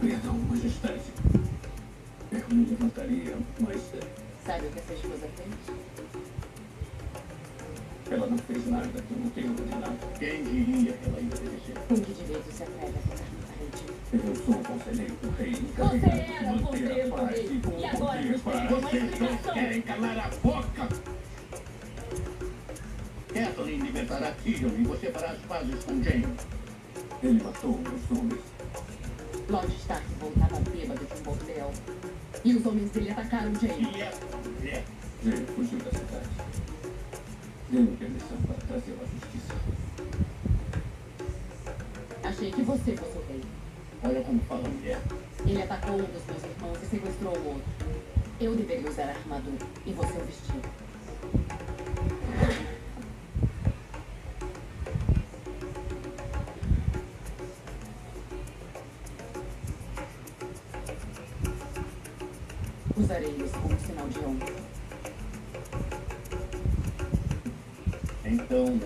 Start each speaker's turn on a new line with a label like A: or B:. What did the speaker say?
A: Perdão, majestade. Eu me levantaria, mas
B: Sabe o que essa esposa fez?
A: ela não fez nada que eu não tenha ordenado. Quem diria que ela ia obedecer?
B: Com que direito se atreve a tocar no parede?
A: Eu sou o conselheiro do rei.
B: Você era o conselheiro do rei. E agora você tem uma explicação.
A: Querem calar a boca? Kathleen libertará Tyrion e você fará as pazes com Jaime. Ele matou meus homens.
B: Lord Stark voltava bêbado de um bordel. E os homens dele atacaram Jaime.
A: E essa mulher? Jaime fugiu da cidade. Dê-me permissão para trazê-lo à justiça.
B: Achei que você fosse o rei.
A: Olha como fala a mulher.
B: Ele atacou um dos meus irmãos e sequestrou o outro. Eu deveria usar a armadura e você o vestido. Usarei isso como sinal de honra.
A: Então...